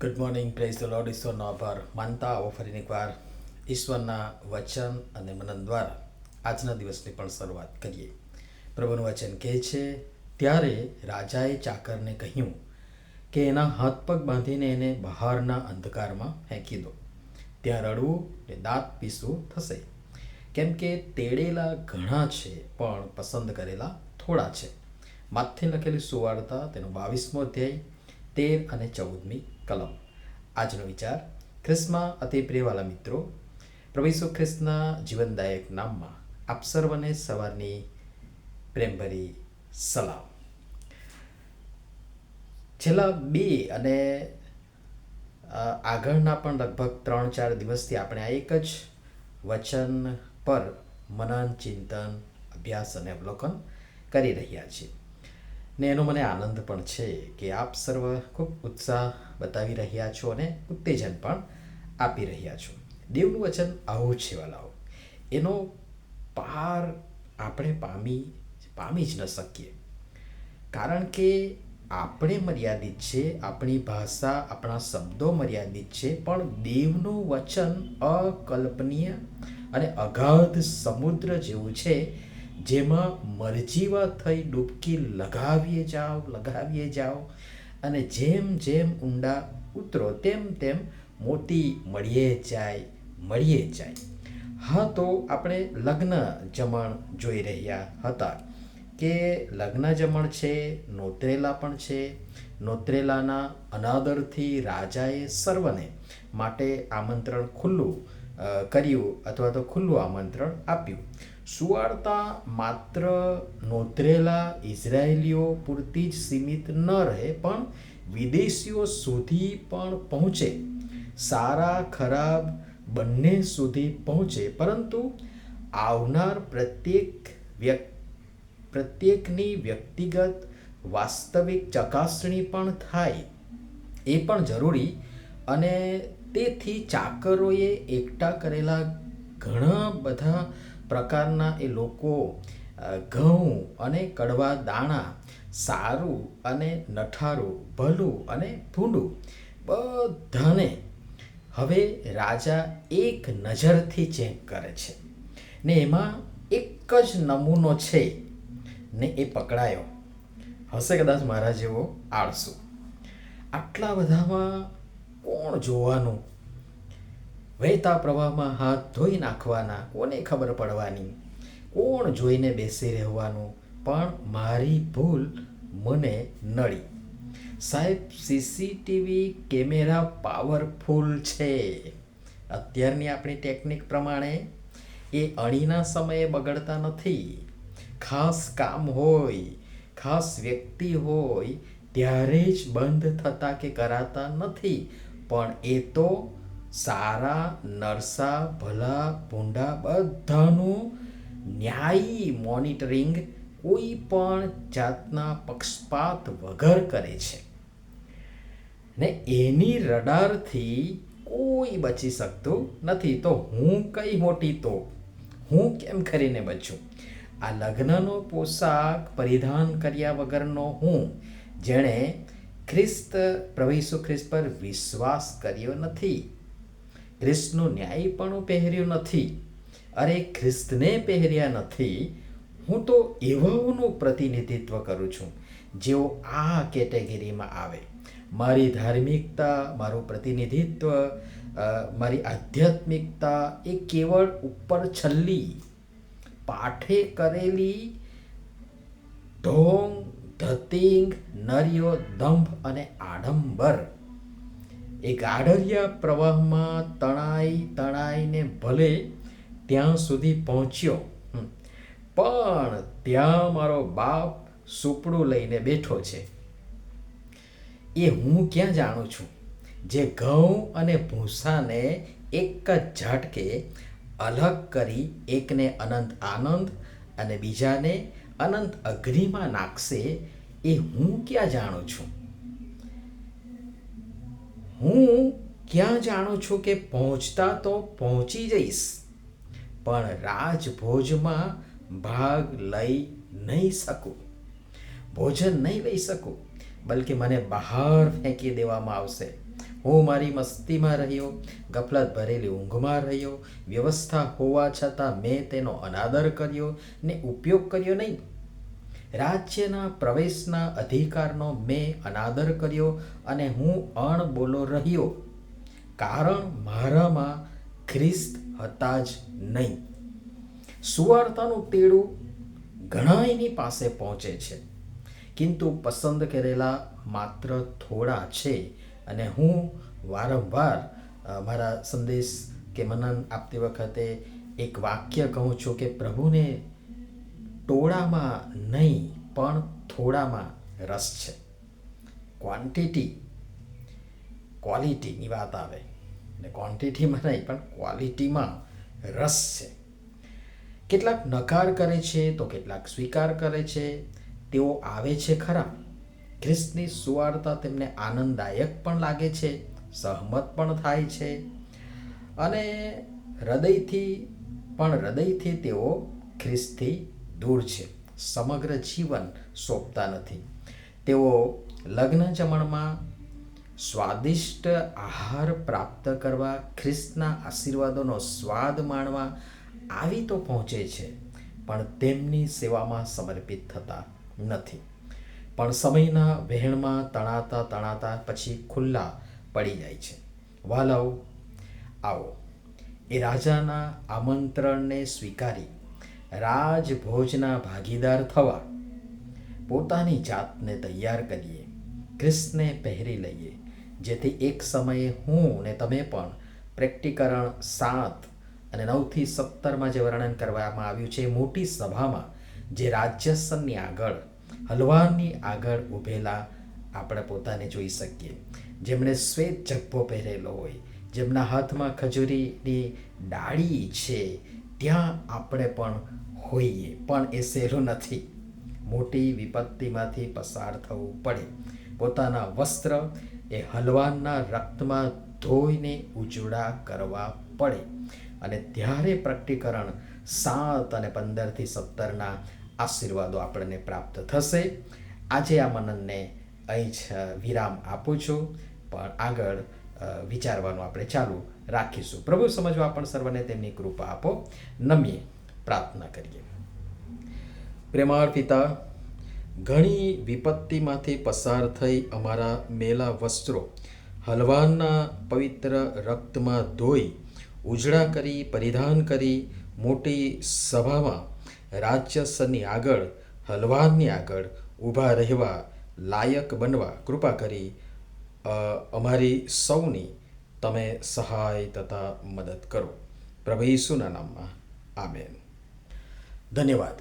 Good morning, praise the lord. ઈશ્વરનો આભાર માનતા આવો ફરી એકવાર ઈશ્વરના વચન અને મનન દ્વારા આજના દિવસની પણ શરૂઆત કરીએ. પ્રભુનું વચન કહે છે, ત્યારે રાજાએ ચાકરને કહ્યું કે એના હાથ પગ બાંધીને એને બહારના અંધકારમાં ફેંકી દો. ત્યાં રડવું ને દાંત પીસવું થશે, કેમ કે તેડેલા ઘણા છે પણ પસંદ કરેલા થોડા છે. માથે લખેલી સુવાર્તા તેનો 22મો અધ્યાય 13 અને 14મી કલમ. આજનો વિચાર. ખ્રિસ્તમાં અતિ પ્રિયવાલા મિત્રો, પ્રભુ ઈસુ ખ્રિસ્તના જીવનદાયક નામમાં આપ સર્વને સવારની પ્રેમભરી સલામ. છેલ્લા 2 અને આગળના પણ લગભગ 3-4 દિવસથી આપણે આ એક જ વચન પર મનન, ચિંતન, અભ્યાસ અને અવલોકન કરી રહ્યા છીએ. ને એનો મને આનંદ પણ છે કે આપ સર્વ ખૂબ ઉત્સાહ બતાવી રહ્યા છો અને ઉત્તેજન પણ આપી રહ્યા છો. દેવનું વચન આવું છે વાલાઓ, એનો પાર આપણે પામી જ ન શકીએ, કારણ કે આપણે મર્યાદિત છે, આપણી ભાષા, આપણા શબ્દો મર્યાદિત છે, પણ દેવનું વચન અકલ્પનીય અને અગાધ સમુદ્ર જેવું છે, જેમાં મરજીવા થઈ ડૂબકી લગાવીએ જાઓ અને જેમ જેમ ઊંડા ઉતરો તેમ તેમ મોતી મળીએ જાય. હા, તો આપણે લગ્ન જમણ જોઈ રહ્યા હતા કે લગ્ન જમણ છે, નોતરેલા પણ છે. નોતરેલાના અનાદરથી રાજાએ સર્વને માટે આમંત્રણ ખુલ્લું કર્યું અથવા તો ખુલ્લું આમંત્રણ આપ્યું. સુવાર્તા માત્ર નોતરેલા ઇઝરાયેલીઓ પૂરતી જ સીમિત ન રહે, પણ વિદેશીઓ સુધી પણ પહોંચે, સારા ખરાબ બંને સુધી પહોંચે, પરંતુ આવનાર પ્રત્યેકની વ્યક્તિગત વાસ્તવિક ચકાસણી પણ થાય, એ પણ જરૂરી. અને તેથી ચાકરોએ એકઠા કરેલા ઘણા બધા પ્રકારના એ લોકો ઘઉં અને કડવા દાણા, સારું અને નઠારું, ભલું અને ભૂંડું, બધાને હવે રાજા એક નજરથી ચેક કરે છે ને એમાં એક જ નમૂનો છે ને એ પકડાયો. હશે કદાચ મારા જેવો આળસુ. આટલા બધામાં કોણ જોવાનું? વહેતા પ્રવાહમાં હાથ ધોઈ નાખવાના, કોને ખબર પડવાની? કોણ જોઈને બેસી રહેવાનું? પણ મારી ભૂલ મને નડી. સાહેબ, સીસીટીવી કેમેરા પાવરફુલ છે. અત્યારની આપણી ટેકનિક પ્રમાણે એ અણીના સમયે બગડતા નથી. ખાસ કામ હોય, ખાસ વ્યક્તિ હોય ત્યારે જ બંધ થતા કે કરાતા નથી. પણ એ તો સારા, નરસા, ભલા, ભૂંડા બધાનું ન્યાયી મોનિટરિંગ કોઈ પણ જાતના પક્ષપાત વગર કરે છે ને એની રડારથી કોઈ બચી શકતું નથી. તો હું કઈ મોટી તો હું કેમ કરીને બચું? આ લગ્નનો પોશાક પરિધાન કર્યા વગરનો હું, જેણે પ્રભુ ઈસુ ખ્રિસ્ત પર વિશ્વાસ કર્યો નથી, ખ્રિસ્તનું ન્યાયીપણું પહેર્યું નથી, અરે ખ્રિસ્તને પહેર્યા નથી, હું તો એવાઓનું પ્રતિનિધિત્વ કરું છું જેઓ આ કેટેગરીમાં આવે. મારી ધાર્મિકતા, મારું પ્રતિનિધિત્વ, મારી આધ્યાત્મિકતા એ કેવળ ઉપર છલ્લી પાઠે કરેલી ઢોંગ, ધતિંગ, નરિયો, દંભ અને આડંબર. એ ગાડરિયા પ્રવાહમાં તણાઈને ભલે ત્યાં સુધી પહોંચ્યો, પણ ત્યાં મારો બાપ સુપડું લઈને બેઠો છે. એ હું ક્યાં જાણું છું, જે ઘઉં અને ભૂસાને એક જ ઝાટકે અલગ કરી એકને અનંત આનંદ અને બીજાને અનંત અગ્નિમાં નાખશે. એ હું ક્યાં જાણું છું? હું ક્યાં જાણું છું કે પહોંચતા તો પહોંચી જઈશ, પણ રાજભોજમાં ભાગ લઈ નહીં શકું, ભોજન નહીં લઈ શકું, બલકે મને બહાર ફેંકી દેવામાં આવશે. હું મારી મસ્તીમાં રહ્યો, ગફલત ભરેલી ઊંઘમાં રહ્યો, વ્યવસ્થા હોવા છતાં મેં તેનો અનાદર કર્યો ને ઉપયોગ કર્યો નહીં. રાજ્યના પ્રવેશના અધિકારનો મેં અનાદર કર્યો અને હું અણબોલો રહ્યો, કારણ મારામાં ખ્રિસ્ત હતા જ નહીં. સુવાર્તાનું તેડું ઘણાયની પાસે પહોંચે છે, કિંતુ પસંદ કરેલા માત્ર થોડા છે. અને હું વારંવાર મારા સંદેશ કે મનન આપતી વખતે એક વાક્ય કહું છું કે પ્રભુને ટોળામાં નહીં પણ થોડામાં રસ છે. ક્વોન્ટિટી ક્વોલિટીની વાત આવે ને ક્વોન્ટિટીમાં નહીં પણ ક્વોલિટીમાં રસ છે. કેટલાક નકાર કરે છે તો કેટલાક સ્વીકાર કરે છે. તેઓ આવે છે ખરા, ખ્રિસ્તની સુવાર્તા તેમને આનંદદાયક પણ લાગે છે, સહમત પણ થાય છે અને હૃદયથી તેઓ ખ્રિસ્તથી દૂર છે. સમગ્ર જીવન સોંપતા નથી. તેઓ લગ્ન જમણમાં સ્વાદિષ્ટ આહાર પ્રાપ્ત કરવા, ખ્રિસ્તના આશીર્વાદોનો સ્વાદ માણવા આવી તો પહોંચે છે, પણ તેમની સેવામાં સમર્પિત થતા નથી. પણ સમયના વહેણમાં તણાતા પછી ખુલ્લા પડી જાય છે. વાલાઓ, આવો એ રાજાના આમંત્રણને સ્વીકારી રાજભોજના ભાગીદાર થવા પોતાની જાતને તૈયાર કરીએ, ખ્રિસ્તને પહેરી લઈએ, જેથી એક સમયે હું ને તમે પણ પ્રેક્ટિકરણ 7 અને 9-17 જે વર્ણન કરવામાં આવ્યું છે, મોટી સભામાં જે રાજ્યસનની આગળ હલવાનની આગળ ઊભેલા આપણે પોતાને જોઈ શકીએ, જેમણે શ્વેત જબ્બો પહેરેલો હોય, જેમના હાથમાં ખજૂરીની ડાળી છે, ત્યાં આપણે પણ હોઈએ. પણ એ સહેલું નથી. મોટી વિપત્તિમાંથી પસાર થવું પડે. પોતાના વસ્ત્ર એ હલવાનના રક્તમાં ધોઈને ઉજળા કરવા પડે. અને ત્યારે પ્રકટીકરણ 7 અને 15-17 આશીર્વાદો આપણને પ્રાપ્ત થશે. આજે આ મનનને અહીં જ વિરામ આપું છું, પણ આગળ વિચારવાનું આપણે ચાલુ રાખીશું. પ્રભુ સમજવા પણ સર્વને તેમની કૃપા આપો. નમીએ પ્રાર્થના કરીએ. પ્રેમાળ પિતા, ઘણી વિપત્તિમાંથી પસાર થઈ અમારા મેલા વસ્ત્રો હલવાનના પવિત્ર રક્તમાં ધોઈ ઉજળા કરી પરિધાન કરી મોટી સભામાં રાજ્યસનની આગળ હલવાનની આગળ ઊભા રહેવા લાયક બનવા કૃપા કરી અમારી સૌની તમે સહાય તથા મદદ કરો. પ્રભુ ઈસુના નામમાં આમેન. ધન્યવાદ.